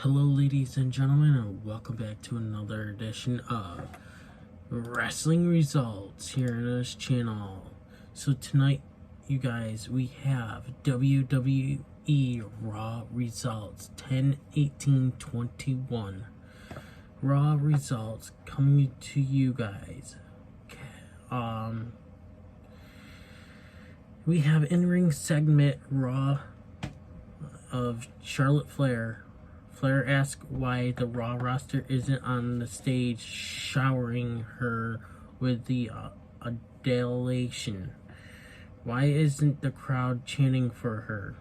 Hello, ladies and gentlemen, and welcome back to another edition of Wrestling Results here on this channel. So tonight, you guys, we have WWE Raw Results 10/18/21. Raw Results coming to you guys. We have in-ring segment Raw of Charlotte Flair. Flair asks why the Raw roster isn't on the stage showering her with the adulation. Why isn't the crowd chanting for her?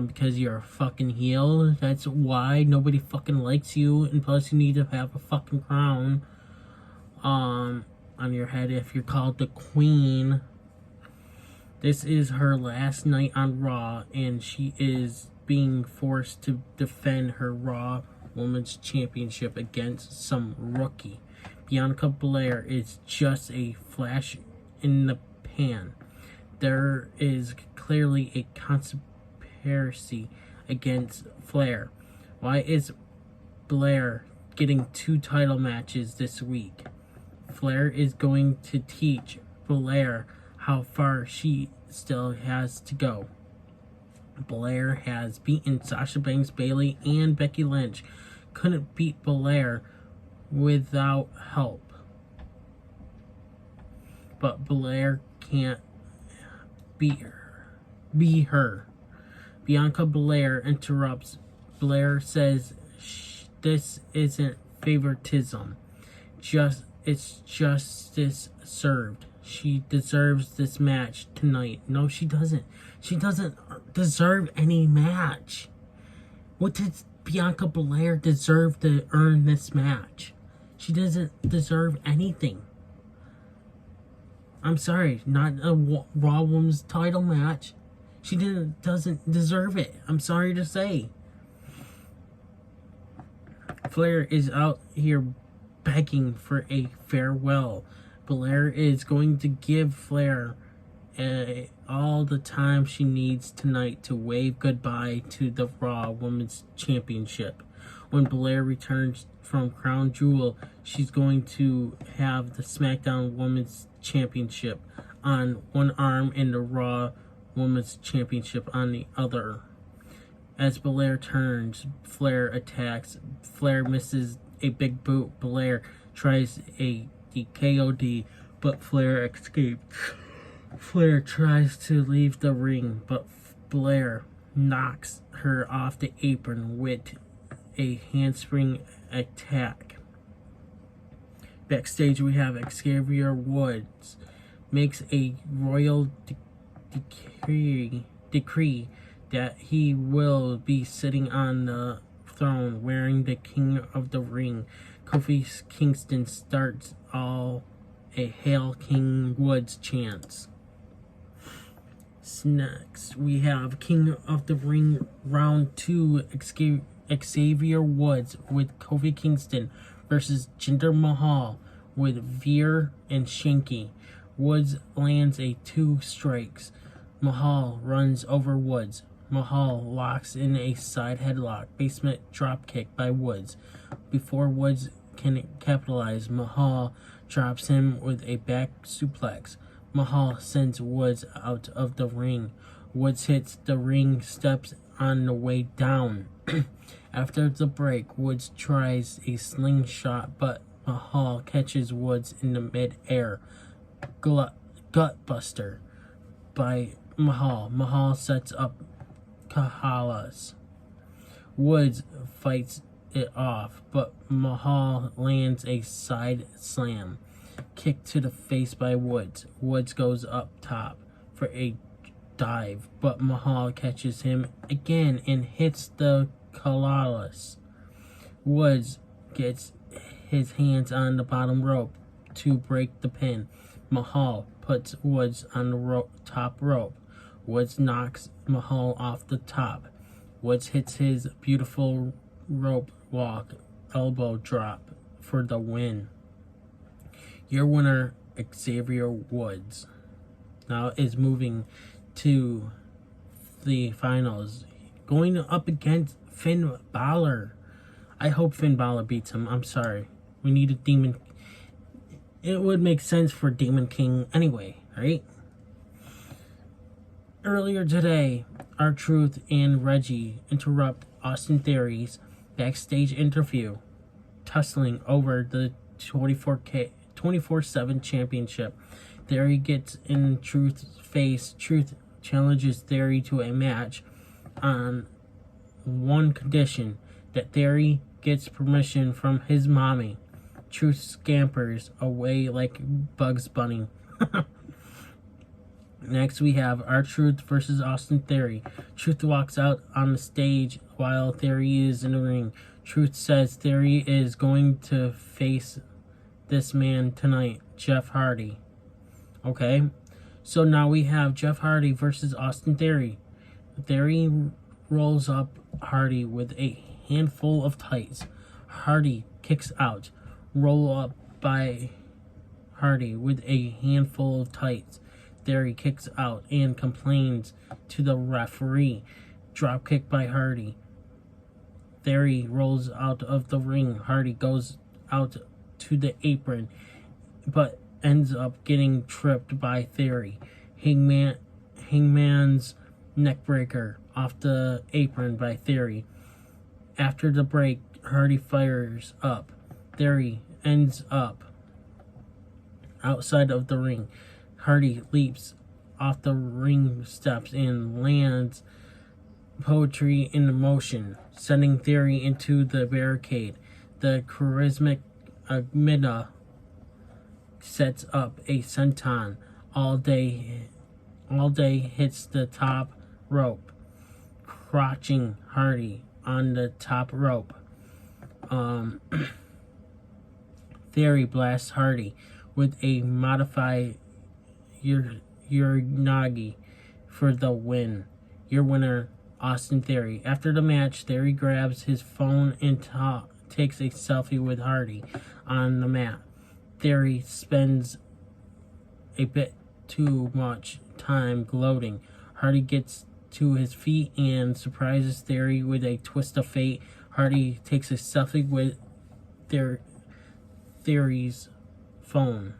Because you're a fucking heel. That's why nobody fucking likes you, and plus you need to have a fucking crown on your head if you're called the Queen. This is her last night on Raw, and she is being forced to defend her Raw Women's Championship against some rookie. Bianca Belair is just a flash in the pan. There is clearly a conspiracy against Flair. Why is Belair getting 2 title matches this week? Flair is going to teach Belair how far she still has to go. Belair has beaten Sasha Banks, Bayley, and Becky Lynch. Couldn't beat Belair without help. But Belair can't beat her. Bianca Belair interrupts. Belair says this isn't favoritism. It's justice served. She deserves this match tonight. No, she doesn't. She doesn't deserve any match. What did Bianca Belair deserve to earn this match? She doesn't deserve anything. I'm sorry, not a Raw Women's title match. She doesn't deserve it. I'm sorry to say. Flair is out here begging for a farewell. Belair is going to give Flair all the time she needs tonight to wave goodbye to the Raw Women's Championship. When Belair returns from Crown Jewel, she's going to have the SmackDown Women's Championship on one arm and the Raw Women's Championship on the other. As Belair turns, Flair attacks. Flair misses a big boot. Belair tries a KOD, but Flair escapes. Flair tries to leave the ring, but Belair knocks her off the apron with a handspring attack. Backstage, we have Xavier Woods makes a royal decree that he will be sitting on the throne wearing the King of the Ring. Kofi Kingston starts all a Hail King Woods chants. Next, we have King of the Ring Round 2, Xavier Woods with Kofi Kingston versus Jinder Mahal with Veer and Shanky. Woods lands a 2 strikes. Mahal runs over Woods. Mahal locks in a side headlock, basement dropkick by Woods. Before Woods can capitalize, Mahal drops him with a back suplex. Mahal sends Woods out of the ring. Woods hits the ring steps on the way down. After the break, Woods tries a slingshot, but Mahal catches Woods in the mid-air. Gutbuster by Mahal. Mahal sets up Kahalas. Woods fights it off, but Mahal lands a side slam. Kick to the face by Woods. Woods goes up top for a dive, but Mahal catches him again and hits the Kahalas. Woods gets his hands on the bottom rope to break the pin. Mahal puts Woods on the top rope. Woods knocks Mahal off the top. Woods hits his beautiful rope walk elbow drop for the win. Your winner, Xavier Woods, now is moving to the finals, going up against Finn Balor. I hope Finn Balor beats him. I'm sorry. We need a Demon. It would make sense for Demon King anyway, right? Earlier today, R-Truth and Reggie interrupt Austin Theory's backstage interview, tussling over the 24/7 championship. Theory gets in Truth's face. Truth challenges Theory to a match on one condition, that Theory gets permission from his mommy. Truth scampers away like Bugs Bunny. Next, we have R-Truth versus Austin Theory. Truth walks out on the stage while Theory is in the ring. Truth says Theory is going to face this man tonight, Jeff Hardy. Okay, so now we have Jeff Hardy versus Austin Theory. Theory rolls up Hardy with a handful of tights. Hardy kicks out. Roll up by Hardy with a handful of tights. Theory kicks out and complains to the referee. Dropkick by Hardy. Theory rolls out of the ring. Hardy goes out to the apron, but ends up getting tripped by Theory. Hangman's neckbreaker off the apron by Theory. After the break, Hardy fires up. Theory ends up outside of the ring. Hardy leaps off the ring steps and lands poetry in motion, sending Theory into the barricade. The charismatic Amida sets up a senton. All day hits the top rope, crotching Hardy on the top rope. Theory blasts Hardy with a modified Uranagi for the win. Your winner, Austin Theory. After the match, Theory grabs his phone and takes a selfie with Hardy on the mat. Theory spends a bit too much time gloating. Hardy gets to his feet and surprises Theory with a twist of fate. Hardy takes a selfie with Theory's phone.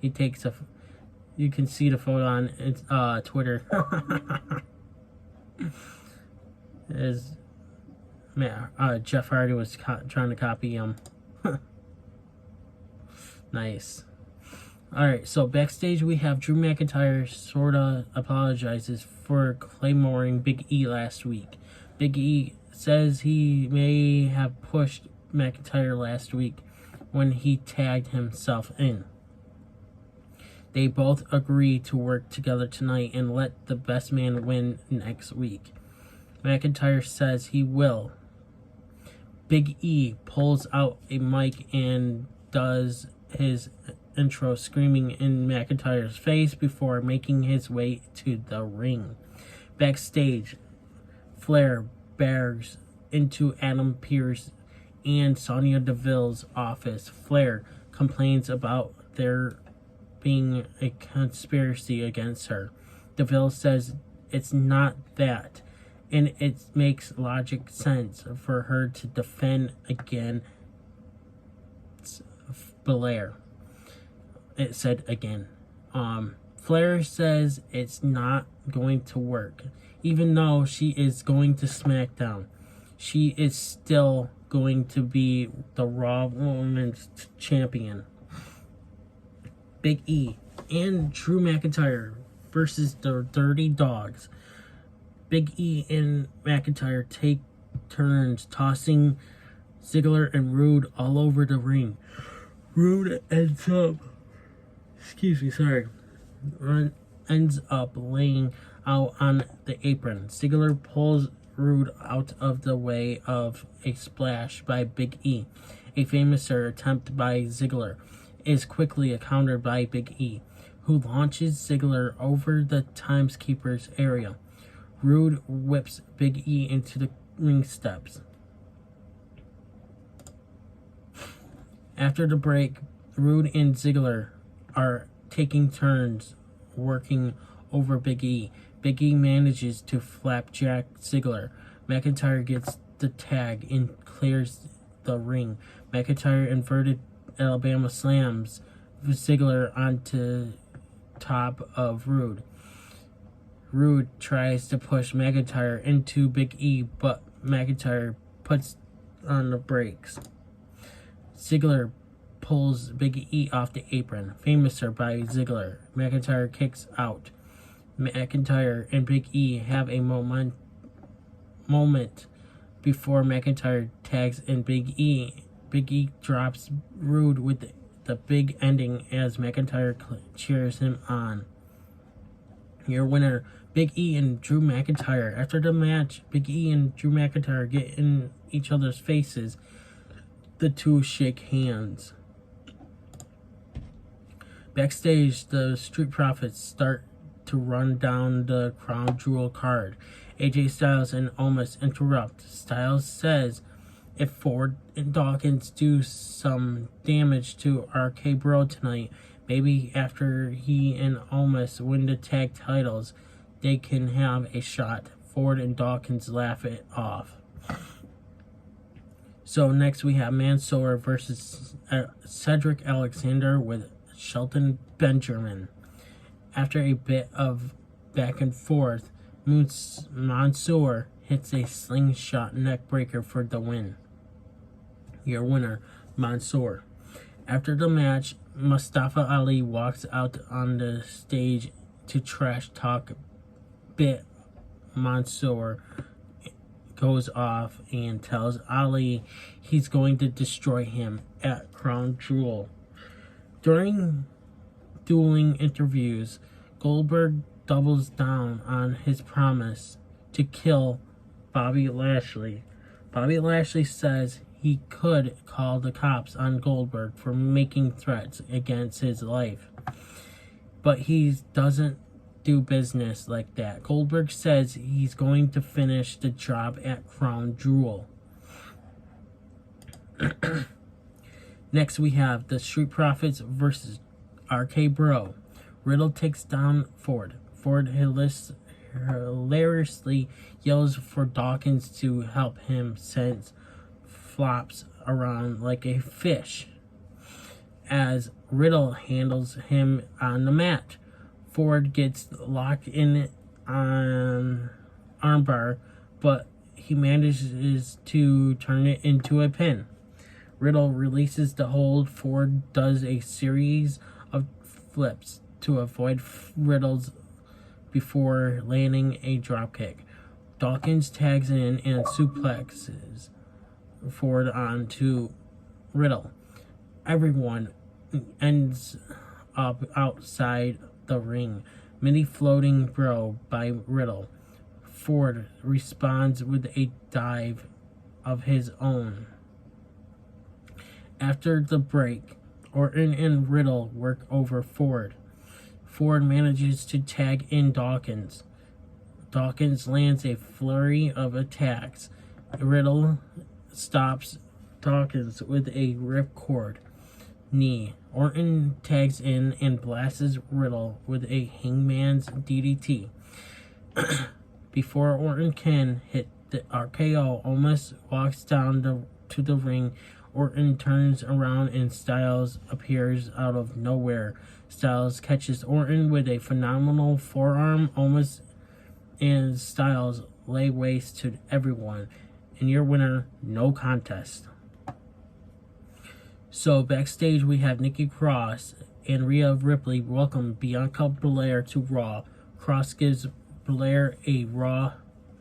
He takes a... You can see the photo on Twitter. Jeff Hardy was trying to copy him. Nice. Alright, so backstage we have Drew McIntyre sorta apologizes for claymoring Big E last week. Big E says he may have pushed McIntyre last week when he tagged himself in. They both agree to work together tonight and let the best man win next week. McIntyre says he will. Big E pulls out a mic and does his intro, screaming in McIntyre's face before making his way to the ring. Backstage, Flair barges into Adam Pearce and Sonya Deville's office. Flair complains about there being a conspiracy against her. Deville says it's not that, and it makes logic sense for her to defend against Belair. It said again. Flair says it's not going to work. Even though she is going to SmackDown, she is still going to be the Raw Women's Champion. Big E and Drew McIntyre versus the Dirty Dogs. Big E and McIntyre take turns tossing Ziggler and Rude all over the ring. Rude ends up laying out on the apron. Ziggler pulls Rude out of the way of a splash by Big E. A famous attempt by Ziggler is quickly countered by Big E, who launches Ziggler over the timekeeper's area. Rude whips Big E into the ring steps. After the break, Rude and Ziggler are taking turns working over Big E. Big E manages to flapjack Ziggler. McIntyre gets the tag and clears the ring. McIntyre inverted Alabama slams Ziggler onto top of Rude. Rude tries to push McIntyre into Big E, but McIntyre puts on the brakes. Ziggler pulls Big E off the apron. Famouser by Ziggler. McIntyre kicks out. McIntyre and Big E have a moment before McIntyre tags in Big E. Big E drops Rude with the big ending as McIntyre cheers him on. Your winner, Big E and Drew McIntyre. After the match, Big E and Drew McIntyre get in each other's faces. The two shake hands. Backstage, the Street Profits start to run down the Crown Jewel card. AJ Styles and Omos interrupt. Styles says if Ford and Dawkins do some damage to RK Bro tonight, maybe after he and Omos win the tag titles, they can have a shot. Ford and Dawkins laugh it off. So next we have Mansoor versus Cedric Alexander with Shelton Benjamin. After a bit of back and forth, Mansoor hits a slingshot neckbreaker for the win. Your winner, Mansoor. After the match, Mustafa Ali walks out on the stage to trash talk bit. Mansoor goes off and tells Ali he's going to destroy him at Crown Jewel. During dueling interviews, Goldberg doubles down on his promise to kill Bobby Lashley. Bobby Lashley says he could call the cops on Goldberg for making threats against his life, but he doesn't do business like that. Goldberg says he's going to finish the job at Crown Jewel. Next we have the Street Profits versus RK Bro. Riddle takes down Ford. Ford hilariously yells for Dawkins to help him since flops around like a fish as Riddle handles him on the mat. Ford gets locked in on armbar, but he manages to turn it into a pin. Riddle releases the hold. Ford does a series of flips to avoid Riddle's before landing a dropkick. Dawkins tags in and suplexes Ford onto Riddle. Everyone ends up outside the ring. Mini floating bro by Riddle. Ford responds with a dive of his own. After the break, Orton and Riddle work over Ford. Ford manages to tag in Dawkins. Dawkins lands a flurry of attacks. Riddle stops Dawkins with a ripcord knee. Orton tags in and blasts Riddle with a Hangman's DDT. Before Orton can hit the RKO, Omos walks down to the ring. Orton turns around and Styles appears out of nowhere. Styles catches Orton with a phenomenal forearm. Omos and Styles lay waste to everyone. And your winner, no contest. So backstage we have Nikki Cross and Rhea Ripley welcome Bianca Belair to Raw. Cross gives Belair a Raw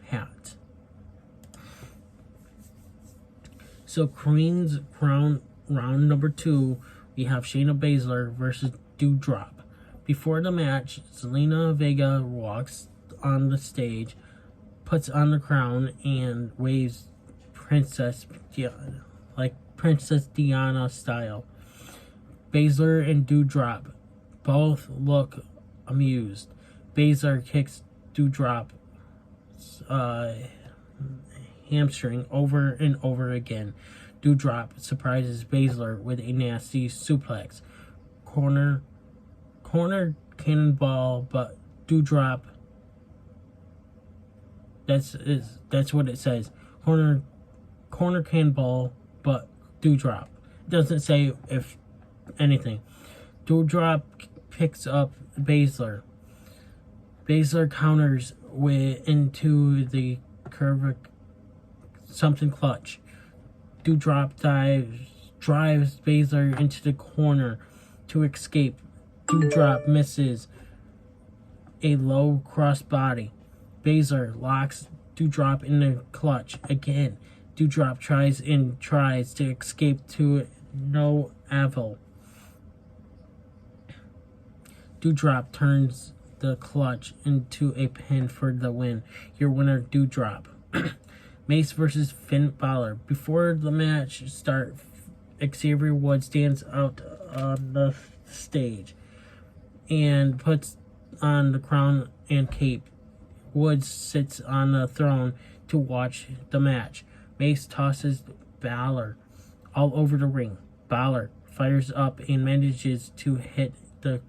hat. So Queen's Crown round number 2, we have Shayna Baszler versus Doudrop. Before the match, Zelina Vega walks on the stage, puts on the crown, and waves Princess Diana, like Princess Diana style. Baszler and Doudrop both look amused. Baszler kicks Doudrop's hamstring over and over again. Doudrop surprises Baszler with a nasty suplex. Corner cannonball, but Doudrop, that's what it says. Corner corner cannonball, but Doudrop. It doesn't say if anything. Doudrop picks up Baszler. Baszler counters into the curve, something clutch. Doudrop drives Baszler into the corner to escape. Doudrop misses a low crossbody. Baszler locks Doudrop in the clutch again. Doudrop tries to escape to no avail. Doudrop turns the clutch into a pin for the win. Your winner, Doudrop. Mace versus Finn Balor. Before the match starts, Xavier Woods stands out on the stage and puts on the crown and cape. Woods sits on the throne to watch the match. Mace tosses Balor all over the ring. Balor fires up and manages to hit the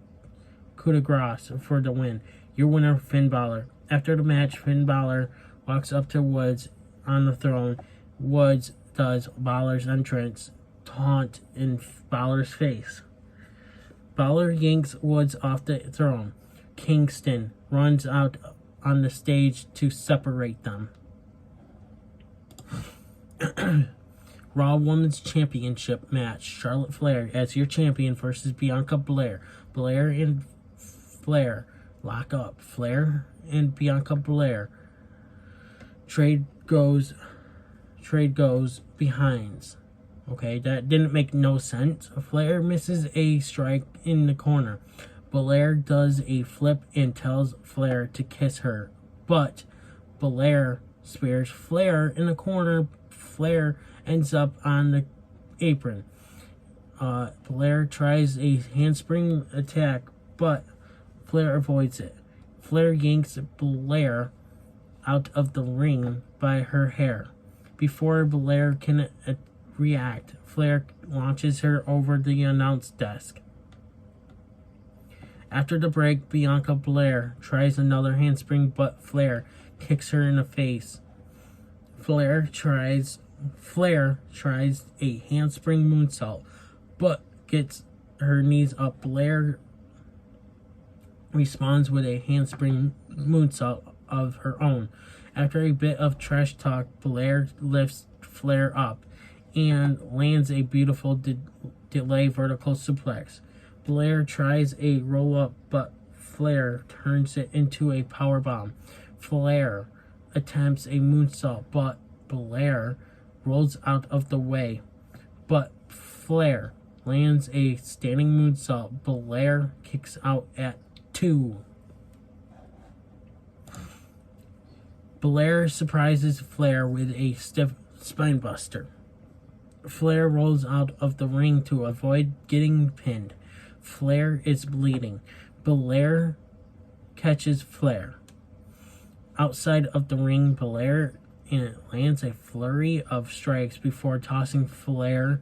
coup de grace for the win. Your winner, Finn Balor. After the match, Finn Balor walks up to Woods on the throne. Woods does Balor's entrance taunt in Balor's face. Balor yanks Woods off the throne. Kingston runs out on the stage to separate them. Raw Women's Championship match. Charlotte Flair as your champion versus Bianca Belair. Belair and Flair lock up. Flair and Bianca Belair. Trade goes behinds. Okay, that didn't make no sense. Flair misses a strike in the corner. Belair does a flip and tells Flair to kiss her, but Belair spears Flair in the corner. Flair ends up on the apron. Belair tries a handspring attack, but Flair avoids it. Flair yanks Belair out of the ring by her hair. Before Belair can react, Flair launches her over the announce desk. After the break, Bianca Belair tries another handspring, but Flair kicks her in the face. Flair tries a handspring moonsault, but gets her knees up. Belair responds with a handspring moonsault of her own. After a bit of trash talk, Belair lifts Flair up and lands a beautiful delay vertical suplex. Belair tries a roll-up, but Flair turns it into a powerbomb. Flair attempts a moonsault, but Belair rolls out of the way. But Flair lands a standing moonsault. Belair kicks out at 2. Belair surprises Flair with a stiff spinebuster. Flair rolls out of the ring to avoid getting pinned. Flair is bleeding. Belair catches Flair. Outside of the ring, Belair lands a flurry of strikes before tossing Flair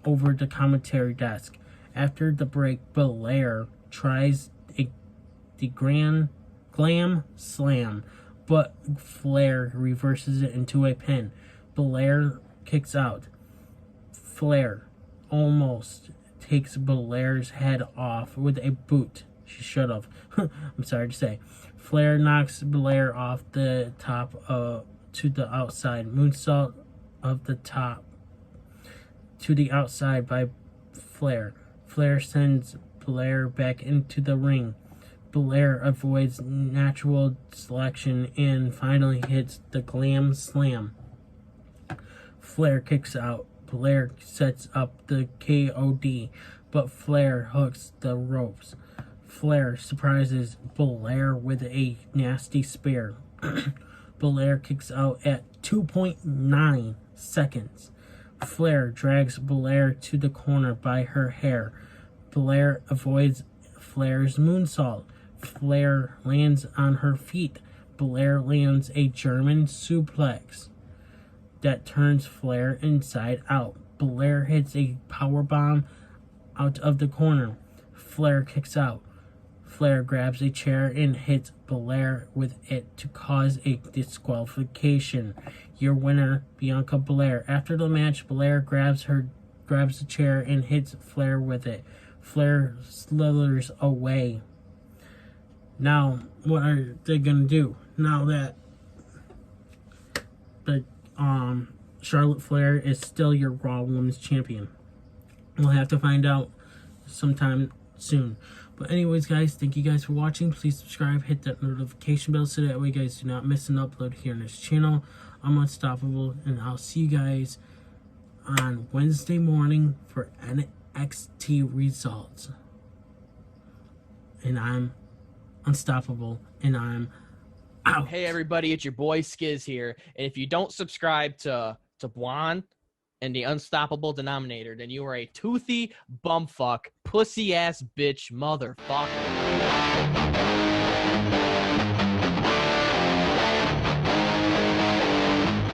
over the commentary desk. After the break, Belair tries the glam slam, but Flair reverses it into a pin. Belair kicks out. Flair almost takes Belair's head off with a boot. She should have. I'm sorry to say. Flair knocks Belair off the top to the outside. Moonsault of the top to the outside by Flair. Flair sends Belair back into the ring. Belair avoids natural selection and finally hits the glam slam. Flair kicks out. Belair sets up the KOD, but Flair hooks the ropes. Flair surprises Belair with a nasty spear. Belair kicks out at 2.9 seconds. Flair drags Belair to the corner by her hair. Belair avoids Flair's moonsault. Flair lands on her feet. Belair lands a German suplex that turns Flair inside out. Belair hits a powerbomb out of the corner. Flair kicks out. Flair grabs a chair and hits Belair with it to cause a disqualification. Your winner, Bianca Belair. After the match, Belair grabs the chair and hits Flair with it. Flair slithers away. Now, what are they gonna do? Now that Charlotte Flair is still your Raw Women's Champion. We'll have to find out sometime soon. But anyways, guys, thank you guys for watching. Please subscribe, hit that notification bell so that way you guys do not miss an upload here on this channel. I'm Unstoppable, and I'll see you guys on Wednesday morning for NXT results. And I'm Unstoppable, and I'm out. Hey everybody, it's your boy Skiz here. And if you don't subscribe to Blonde and the Unstoppable Denominator, then you are a toothy bumfuck, pussy ass bitch motherfucker.